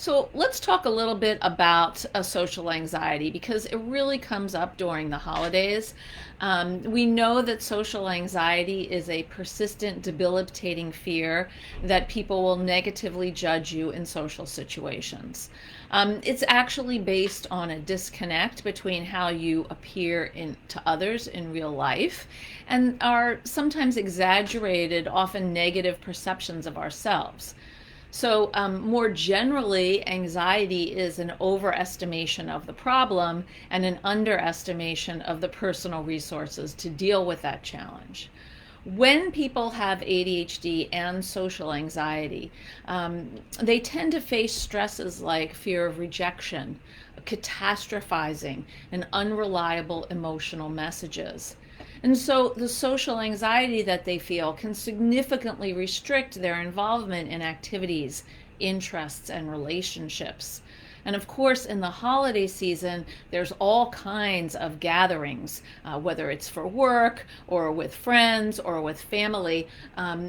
So let's talk a little bit about social anxiety because it really comes up during the holidays. We know that social anxiety is a persistent, debilitating fear that people will negatively judge you in social situations. It's actually based on a disconnect between how you appear to others in real life and our sometimes exaggerated, often negative perceptions of ourselves. So, more generally, anxiety is an overestimation of the problem and an underestimation of the personal resources to deal with that challenge. When people have ADHD and social anxiety, they tend to face stresses like fear of rejection, catastrophizing, and unreliable emotional messages. And so the social anxiety that they feel can significantly restrict their involvement in activities, interests, and relationships. And of course, in the holiday season, there's all kinds of gatherings, whether it's for work or with friends or with family,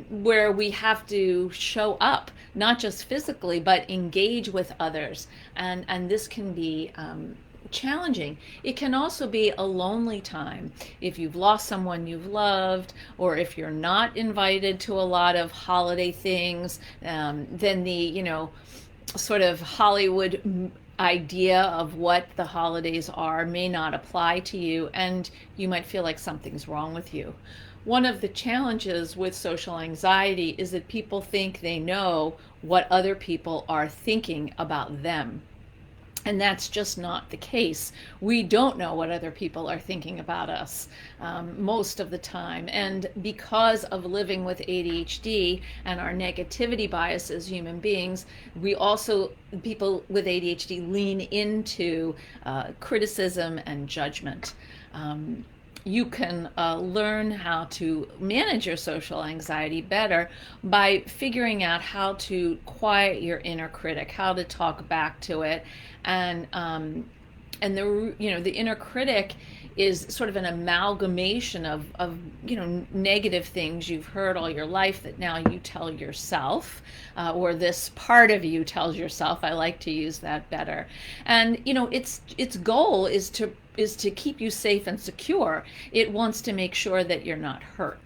where we have to show up, not just physically, but engage with others. And this can be challenging. It can also be a lonely time if you've lost someone you've loved, or if you're not invited to a lot of holiday things. Then the sort of Hollywood idea of what the holidays are may not apply to you, and you might feel like something's wrong with you. One of the challenges with social anxiety is that people think they know what other people are thinking about them. And that's just not the case. We don't know what other people are thinking about us most of the time. And because of living with ADHD and our negativity bias as human beings, people with ADHD lean into criticism and judgment. You can learn how to manage your social anxiety better by figuring out how to quiet your inner critic, how to talk back to it, and the inner critic is sort of an amalgamation of negative things you've heard all your life that now you tell yourself, or this part of you tells yourself. I like to use that better. And its goal is to keep you safe and secure. It wants to make sure that you're not hurt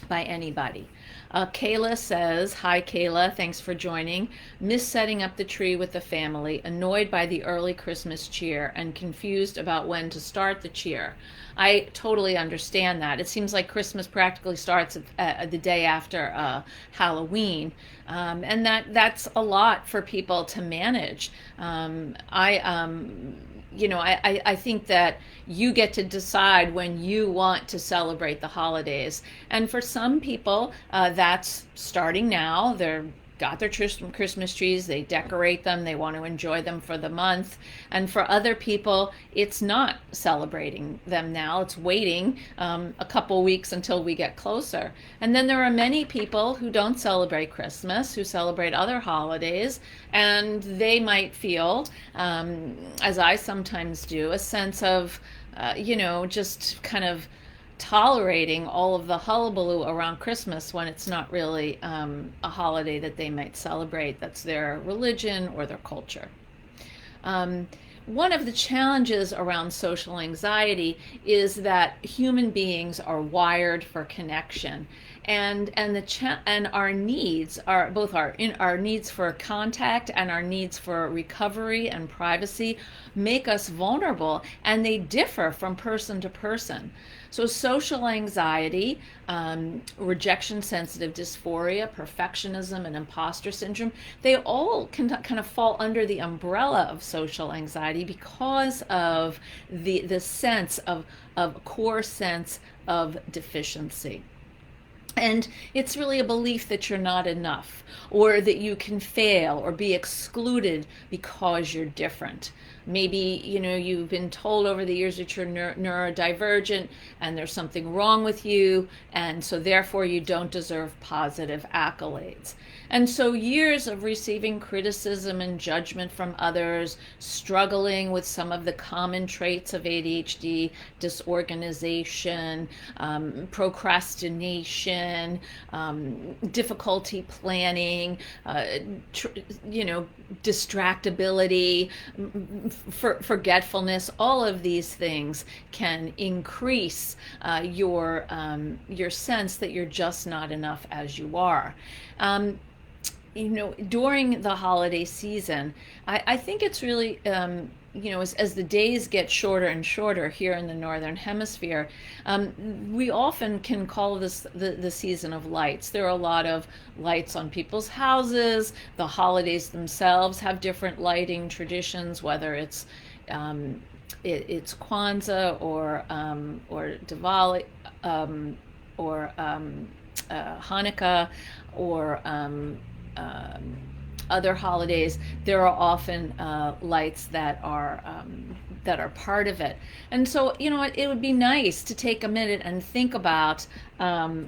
by anybody. Kayla says, hi Kayla, thanks for joining. Miss setting up the tree with the family, annoyed by the early Christmas cheer and confused about when to start the cheer. I totally understand that. It seems like Christmas practically starts the day after Halloween, and that's a lot for people to manage. I think that you get to decide when you want to celebrate the holidays. And for some people, that's starting now. They're got their Christmas trees, they decorate them, they want to enjoy them for the month. And for other people, it's not celebrating them now, it's waiting a couple weeks until we get closer. And then there are many people who don't celebrate Christmas, who celebrate other holidays, and they might feel, as I sometimes do, a sense of, just kind of tolerating all of the hullabaloo around Christmas when it's not really a holiday that they might celebrate. That's their religion or their culture. One of the challenges around social anxiety is that human beings are wired for connection, and our needs are both our needs for contact and our needs for recovery and privacy make us vulnerable, and they differ from person to person. So social anxiety, rejection sensitive dysphoria, perfectionism, and imposter syndrome, they all can kind of fall under the umbrella of social anxiety because of the sense of core sense of deficiency. And it's really a belief that you're not enough, or that you can fail or be excluded because you're different. Maybe, you've been told over the years that you're neurodivergent and there's something wrong with you, and so therefore you don't deserve positive accolades. And so years of receiving criticism and judgment from others, struggling with some of the common traits of ADHD, disorganization, procrastination, confusion, difficulty planning, you know, distractibility, forgetfulness. All of these things can increase your sense that you're just not enough as you are. You know, during the holiday season, I think it's really, you know, as the days get shorter and shorter here in the Northern Hemisphere, we often can call this the season of lights. There are a lot of lights on people's houses. The holidays themselves have different lighting traditions, whether it's Kwanzaa or Diwali, or Hanukkah, or other holidays. There are often lights that are part of it. And so, you know, it would be nice to take a minute and think about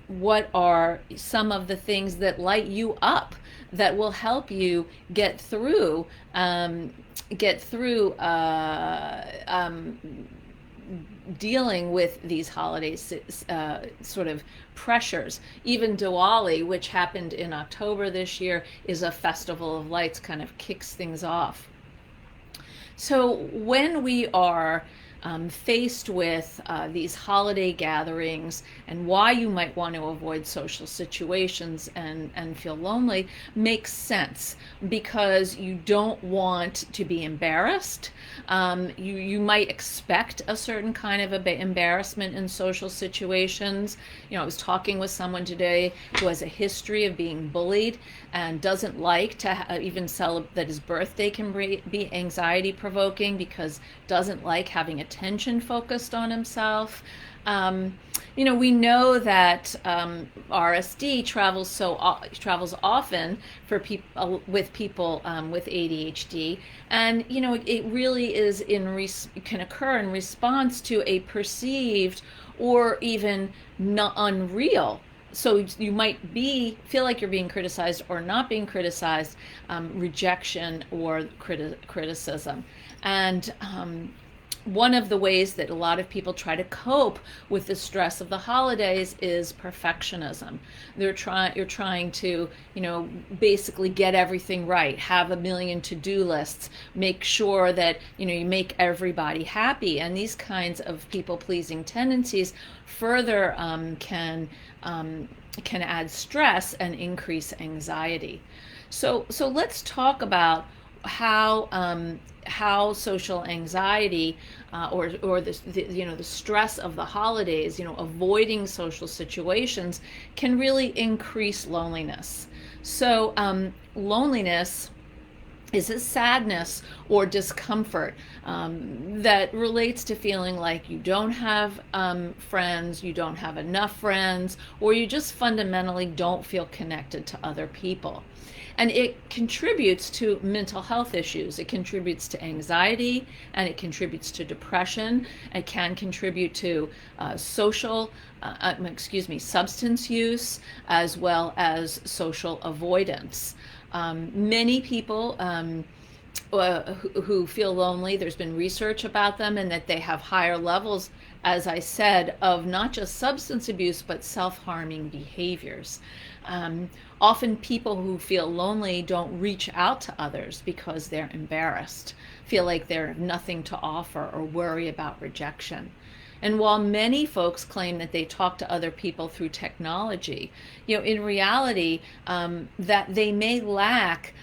what are some of the things that light you up, that will help you get through dealing with these holiday sort of pressures. Even Diwali, which happened in October this year, is a festival of lights, kind of kicks things off. So when we are faced with these holiday gatherings, and why you might want to avoid social situations and feel lonely, makes sense, because you don't want to be embarrassed. You might expect a certain kind of embarrassment in social situations. You know, I was talking with someone today who has a history of being bullied and doesn't like to even celebrate, that his birthday can be anxiety provoking, because doesn't like having attention focused on himself. You know, we know that RSD travels often for people with ADHD, and you know, it really is can occur in response to a perceived or even not unreal. So you might feel like you're being criticized or not being criticized, rejection or criticism. And one of the ways that a lot of people try to cope with the stress of the holidays is perfectionism. You're trying to, you know, basically get everything right, have a million to-do lists, make sure that, you know, you make everybody happy. And these kinds of people-pleasing tendencies further can add stress and increase anxiety. So let's talk about how social anxiety or the stress of the holidays, you know, avoiding social situations, can really increase loneliness. So loneliness is a sadness or discomfort that relates to feeling like you don't have friends, you don't have enough friends, or you just fundamentally don't feel connected to other people. And it contributes to mental health issues. It contributes to anxiety, and it contributes to depression. It can contribute to substance use, as well as social avoidance. Many people who feel lonely, there's been research about them, and that they have higher levels, as I said, of not just substance abuse, but self-harming behaviors. Often people who feel lonely don't reach out to others because they're embarrassed, feel like they have nothing to offer, or worry about rejection. And while many folks claim that they talk to other people through technology, you know, in reality, that they may lack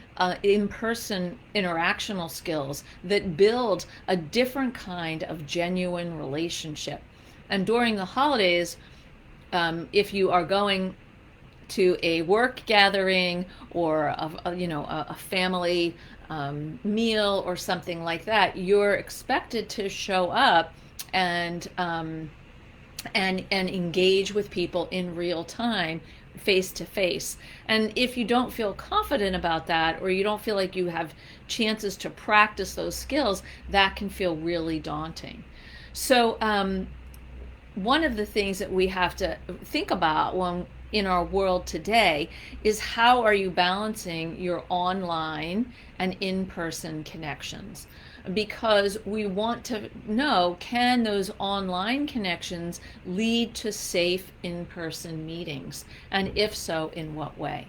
in-person interactional skills that build a different kind of genuine relationship. And during the holidays, if you are going to a work gathering or a family meal or something like that, you're expected to show up and engage with people in real time, face to face. And if you don't feel confident about that, or you don't feel like you have chances to practice those skills, that can feel really daunting. So one of the things that we have to think about in our world today is how are you balancing your online and in-person connections? Because we want to know, can those online connections lead to safe in-person meetings? And if so, in what way?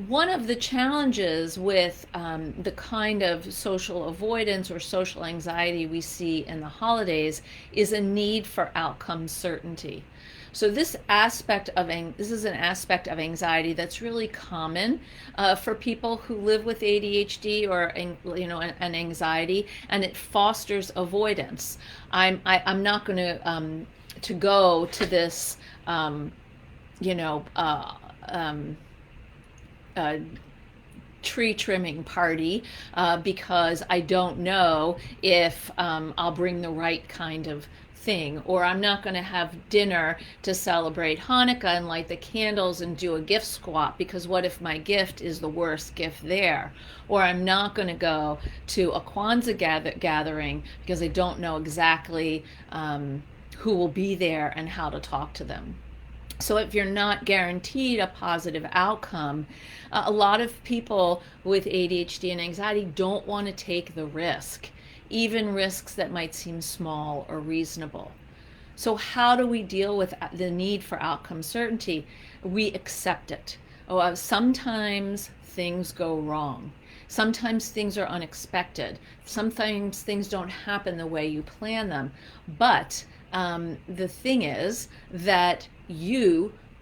One of the challenges with the kind of social avoidance or social anxiety we see in the holidays is a need for outcome certainty. So this is an aspect of anxiety that's really common for people who live with ADHD or an anxiety, and it fosters avoidance. I'm not going to go to this you know uh, tree trimming party because I don't know if I'll bring the right kind of thing, or I'm not going to have dinner to celebrate Hanukkah and light the candles and do a gift swap because what if my gift is the worst gift there? Or I'm not going to go to a Kwanzaa gathering because I don't know exactly who will be there and how to talk to them. So if you're not guaranteed a positive outcome, a lot of people with ADHD and anxiety don't want to take the risk, even risks that might seem small or reasonable. So how do we deal with the need for outcome certainty? We accept it. Sometimes things go wrong. Sometimes things are unexpected. Sometimes things don't happen the way you plan them. But the thing is that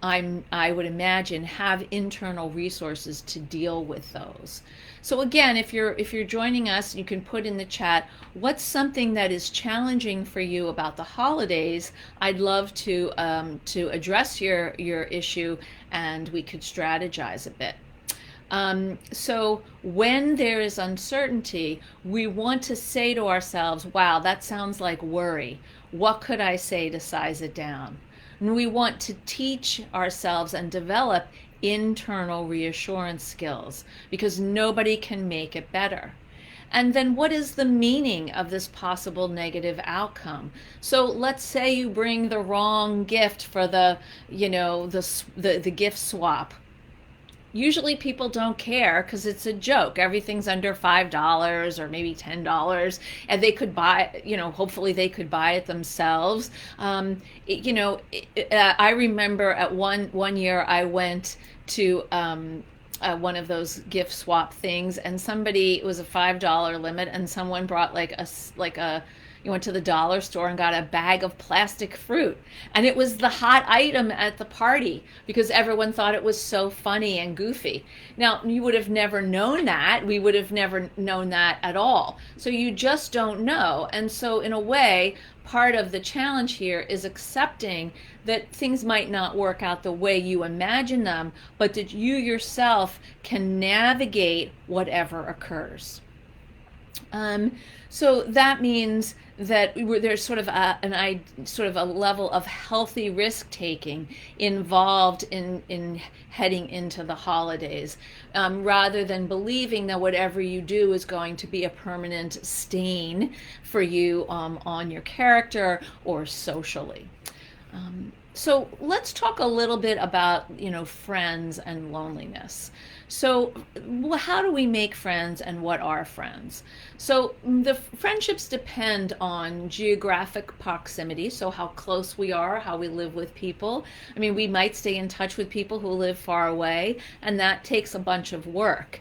I would imagine, have internal resources to deal with those. So again, if you're joining us, you can put in the chat, what's something that is challenging for you about the holidays? I'd love to address your issue, and we could strategize a bit. So when there is uncertainty, we want to say to ourselves, wow, that sounds like worry. What could I say to size it down? And we want to teach ourselves and develop internal reassurance skills because nobody can make it better. And then what is the meaning of this possible negative outcome? So let's say you bring the wrong gift for the gift swap. Usually people don't care because it's a joke. Everything's under $5 or maybe $10, and they could buy, hopefully they could buy it themselves. I remember at one year I went to one of those gift swap things, and it was a $5 limit, and someone brought you went to the dollar store and got a bag of plastic fruit. And it was the hot item at the party because everyone thought it was so funny and goofy. Now, you would have never known that. We would have never known that at all. So you just don't know. And so in a way, part of the challenge here is accepting that things might not work out the way you imagine them, but that you yourself can navigate whatever occurs. So that means that there's sort of a level of healthy risk taking involved in heading into the holidays, rather than believing that whatever you do is going to be a permanent stain for you on your character or socially. So let's talk a little bit about, friends and loneliness. So how do we make friends, and what are friends? So the friendships depend on geographic proximity, so how close we are, how we live with people. I mean, we might stay in touch with people who live far away, and that takes a bunch of work.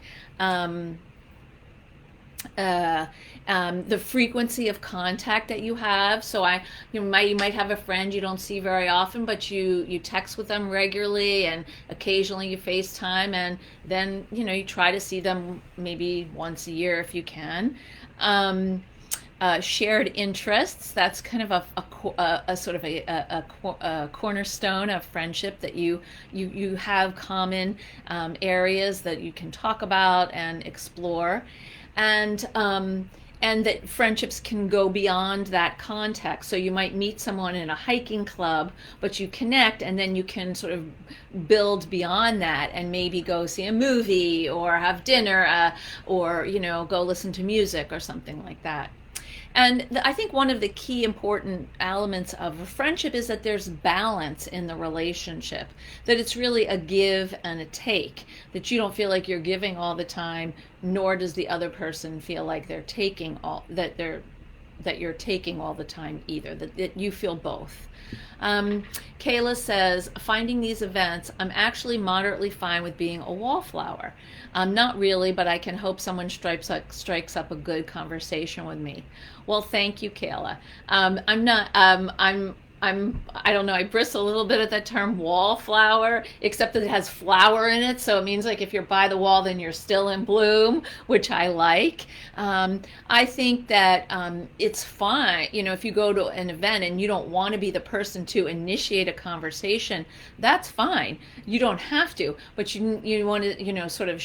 The frequency of contact that you have. So you might have a friend you don't see very often, but you text with them regularly, and occasionally you FaceTime, and then you try to see them maybe once a year if you can. Shared interests, that's kind of a sort of a cornerstone of friendship, that you have common areas that you can talk about and explore, and that friendships can go beyond that context. So you might meet someone in a hiking club, but you connect, and then you can sort of build beyond that and maybe go see a movie or have dinner, or go listen to music or something like that. And I think one of the key important elements of a friendship is that there's balance in the relationship, that it's really a give and a take, that you don't feel like you're giving all the time, nor does the other person feel like they're taking all that you're taking all the time either, that you feel both. Kayla says, finding these events, I'm actually moderately fine with being a wallflower. Not really, but I can hope someone strikes up a good conversation with me. Well, thank you, Kayla. I'm not, I don't know, I bristle a little bit at that term wallflower, except that it has flower in it. So it means like if you're by the wall, then you're still in bloom, which I like. I think that it's fine. You know, if you go to an event and you don't want to be the person to initiate a conversation, that's fine. You don't have to, but you want to, sort of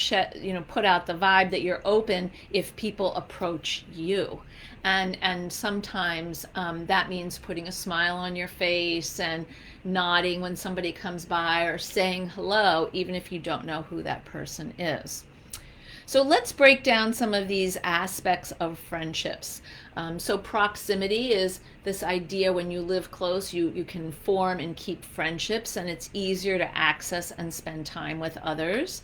put out the vibe that you're open if people approach you. And sometimes that means putting a smile on your face and nodding when somebody comes by or saying hello, even if you don't know who that person is. So let's break down some of these aspects of friendships. So proximity is this idea when you live close, you can form and keep friendships, and it's easier to access and spend time with others.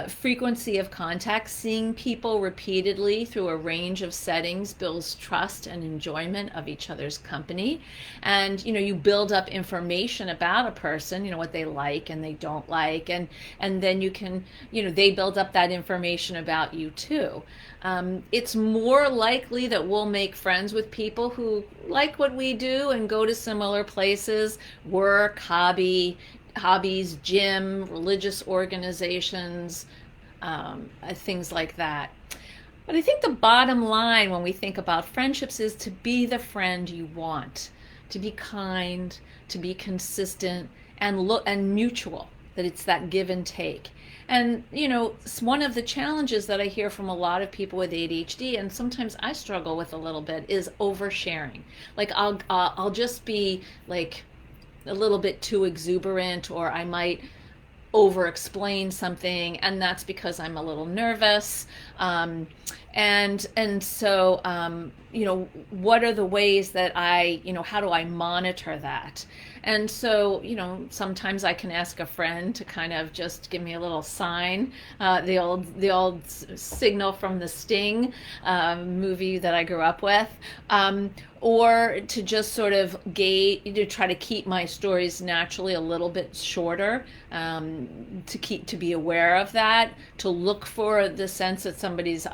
Frequency of contact, seeing people repeatedly through a range of settings builds trust and enjoyment of each other's company. And you build up information about a person, what they like and they don't like, and then you can, they build up that information about you too. It's more likely that we'll make friends with people who like what we do and go to similar places, work, hobbies, gym, religious organizations, things like that. But I think the bottom line when we think about friendships is to be the friend you want, to be kind, to be consistent, and mutual, that it's that give and take. And one of the challenges that I hear from a lot of people with ADHD, and sometimes I struggle with a little bit, is oversharing. Like I'll just be like a little bit too exuberant, or I might over explain something, and that's because I'm a little nervous. And so what are the ways that how do I monitor that? And so sometimes I can ask a friend to kind of just give me a little sign, the old signal from the Sting movie that I grew up with, or to just sort of try to keep my stories naturally a little bit shorter, to be aware of that, to look for the sense that somebody's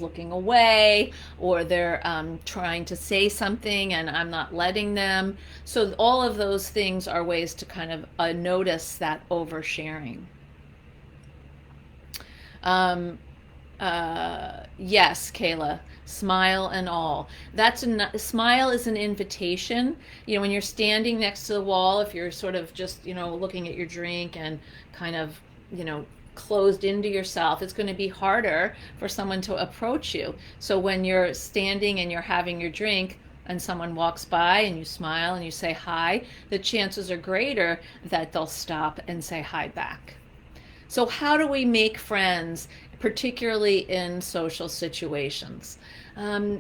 looking away, or they're trying to say something and I'm not letting them. So all of those things are ways to kind of notice that oversharing. Yes, Kayla, smile and all. Smile is an invitation. When you're standing next to the wall, if you're sort of just, looking at your drink and kind of, closed into yourself, it's going to be harder for someone to approach you. So when you're standing and you're having your drink and someone walks by and you smile and you say hi, the chances are greater that they'll stop and say hi back. So how do we make friends, particularly in social situations?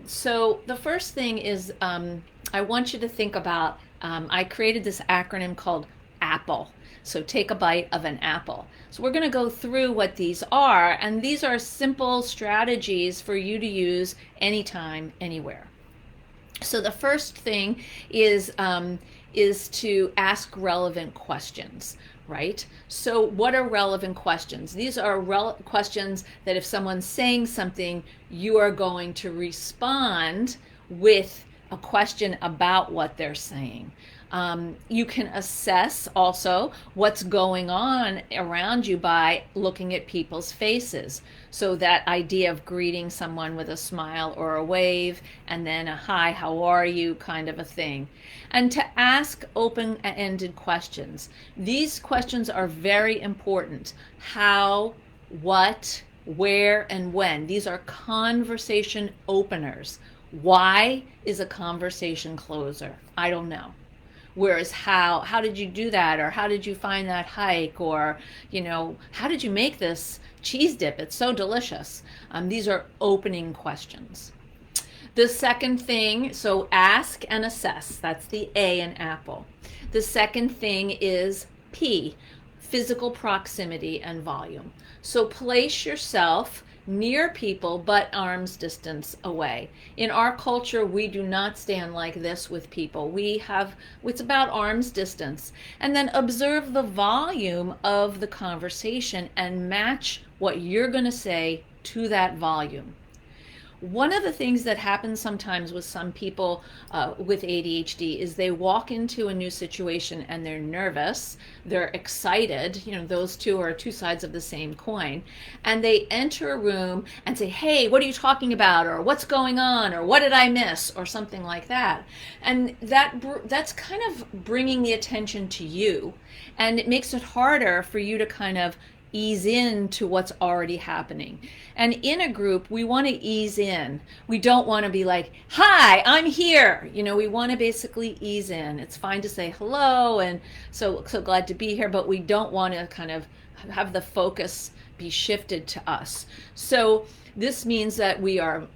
So the first thing is I want you to think about, I created this acronym called APPLE. So take a bite of an apple. So we're going to go through what these are, and these are simple strategies for you to use anytime, anywhere. So the first thing is to ask relevant questions, right? So what are relevant questions? These are questions that if someone's saying something, you are going to respond with a question about what they're saying. You can assess also what's going on around you by looking at people's faces. So that idea of greeting someone with a smile or a wave, and then a hi, how are you kind of a thing. And to ask open-ended questions. These questions are very important. How, what, where, and when. These are conversation openers. Why is a conversation closer? I don't know. Whereas how did you do that? Or how did you find that hike? Or, how did you make this cheese dip? It's so delicious. These are opening questions. The second thing, so ask and assess. That's the A in Apple. The second thing is P, physical proximity and volume. So place yourself near people but arm's distance away. In our culture, we do not stand like this with people. It's about arm's distance. And then observe the volume of the conversation and match what you're going to say to that volume. One of the things that happens sometimes with some people with ADHD is they walk into a new situation and they're nervous, they're excited, those two are two sides of the same coin, and they enter a room and say, hey, what are you talking about, or what's going on, or what did I miss, or something like that. And that's kind of bringing the attention to you, and it makes it harder for you to kind of ease into what's already happening. And in a group, we want to ease in. We don't want to be like, hi, I'm here. We want to basically ease in. It's fine to say hello and so glad to be here, but we don't want to kind of have the focus be shifted to us. So this means that we are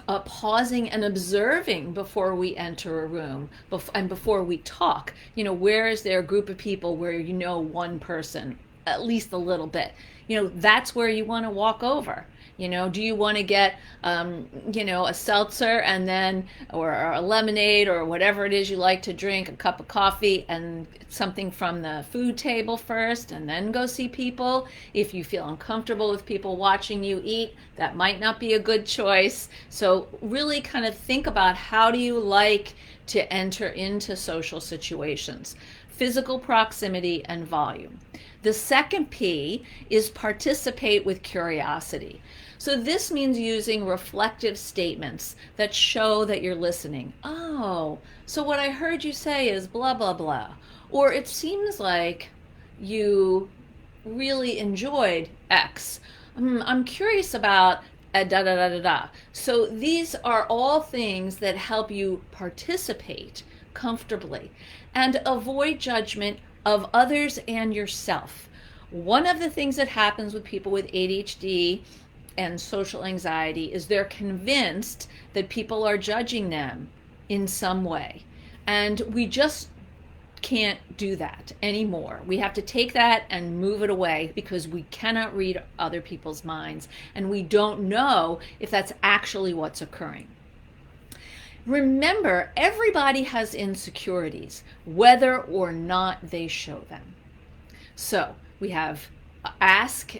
pausing and observing before we enter a room and before we talk. Where is there a group of people where one person at least a little bit, that's where you want to walk over. Do you want to get a seltzer and then or a lemonade or whatever it is you like to drink, a cup of coffee and something from the food table first and then go see people? If you feel uncomfortable with people watching you eat, that might not be a good choice. So really kind of think about, how do you like to enter into social situations? Physical proximity and volume. The second P is participate with curiosity. So this means using reflective statements that show that you're listening. Oh, so what I heard you say is blah, blah, blah. Or it seems like you really enjoyed X. I'm curious about da da da da da. So these are all things that help you participate comfortably and avoid judgment of others and yourself. One of the things that happens with people with ADHD and social anxiety is they're convinced that people are judging them in some way. And we just can't do that anymore. We have to take that and move it away because we cannot read other people's minds and we don't know if that's actually what's occurring. Remember, everybody has insecurities, whether or not they show them. So we have ask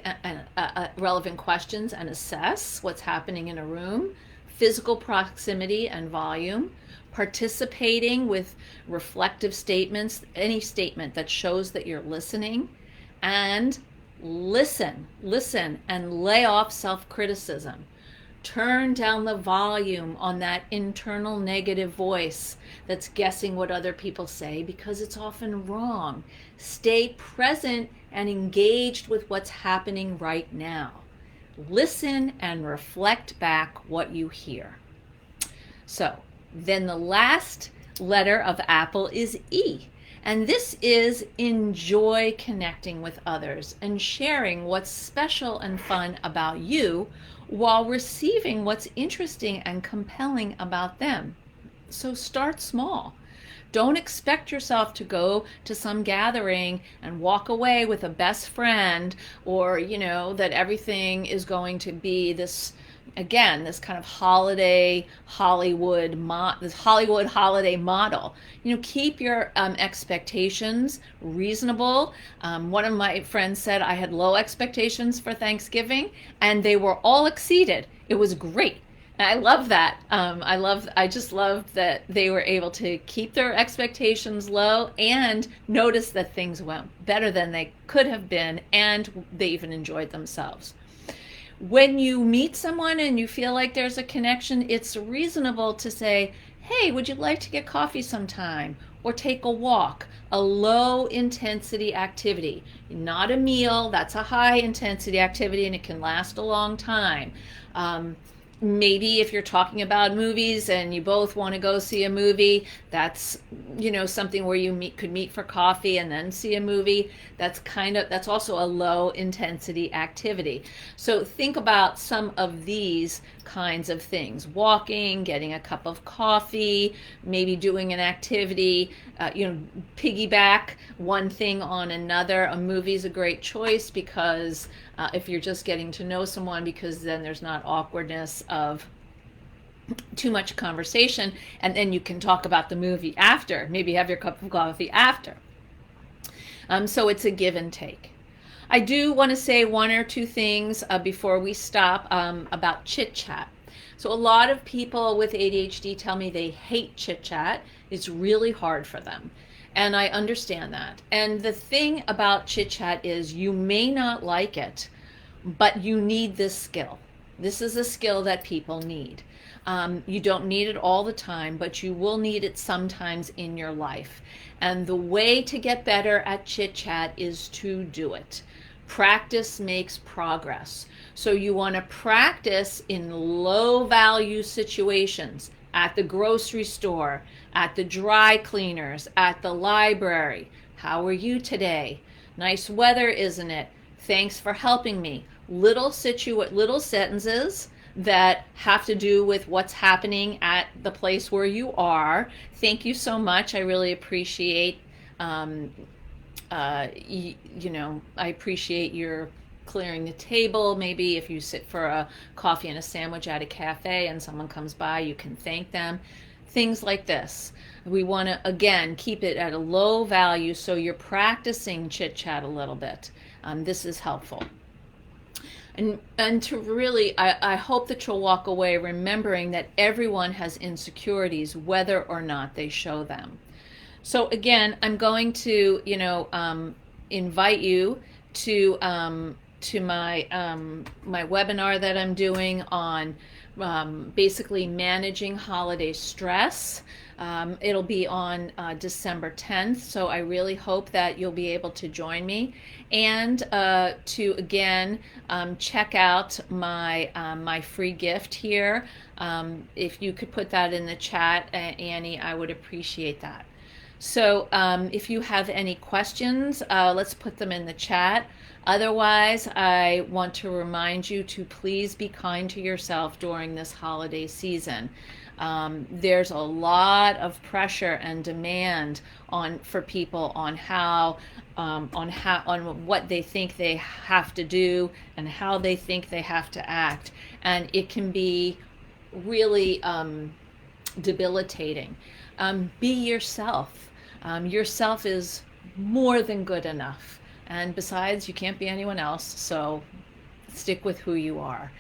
relevant questions and assess what's happening in a room, physical proximity and volume, participating with reflective statements, any statement that shows that you're listening, and listen and lay off self-criticism. Turn down the volume on that internal negative voice that's guessing what other people say because it's often wrong. Stay present and engaged with what's happening right now. Listen and reflect back what you hear. So then the last letter of Apple is E. And this is enjoy connecting with others and sharing what's special and fun about you while receiving what's interesting and compelling about them. So start small. Don't expect yourself to go to some gathering and walk away with a best friend, or, that everything is going to be this kind of Hollywood holiday model. Keep your expectations reasonable. One of my friends said I had low expectations for Thanksgiving, and they were all exceeded. It was great. And I love that. I just loved that they were able to keep their expectations low and notice that things went better than they could have been, and they even enjoyed themselves. When you meet someone and you feel like there's a connection, it's reasonable to say, hey, would you like to get coffee sometime? Or take a walk, a low intensity activity. Not a meal, that's a high intensity activity and it can last a long time. Maybe if you're talking about movies and you both want to go see a movie, that's, something where you could meet for coffee and then see a movie. That's also a low intensity activity. So think about some of these kinds of things: walking, getting a cup of coffee, maybe doing an activity, piggyback one thing on another. A movie's a great choice because if you're just getting to know someone, because then there's not awkwardness of too much conversation, and then you can talk about the movie after, maybe have your cup of coffee after. So it's a give and take. I do want to say one or two things before we stop about chit chat. So a lot of people with ADHD tell me they hate chit chat. It's really hard for them. And I understand that. And the thing about chit chat is you may not like it, but you need this skill. This is a skill that people need. You don't need it all the time, but you will need it sometimes in your life. And the way to get better at chit chat is to do it. Practice makes progress. So you want to practice in low value situations: at the grocery store, at the dry cleaners, at the library. How are you today? Nice weather, isn't it? Thanks for helping me. Little sentences that have to do with what's happening at the place where you are. Thank you so much. I really appreciate I appreciate your clearing the table. Maybe if you sit for a coffee and a sandwich at a cafe and someone comes by, you can thank them. Things like this. We want to, again, keep it at a low value so you're practicing chit chat a little bit. This is helpful. And to really, I hope that you'll walk away remembering that everyone has insecurities, whether or not they show them. So again, I'm going to, invite you to my my webinar that I'm doing on basically managing holiday stress. It'll be on December 10th, so I really hope that you'll be able to join me, and to again check out my my free gift here. If you could put that in the chat, Annie, I would appreciate that. So if you have any questions, let's put them in the chat. Otherwise, I want to remind you to please be kind to yourself during this holiday season. There's a lot of pressure and demand for people on what they think they have to do and how they think they have to act, and it can be really debilitating. Be yourself. Yourself is more than good enough. And besides, you can't be anyone else, so stick with who you are.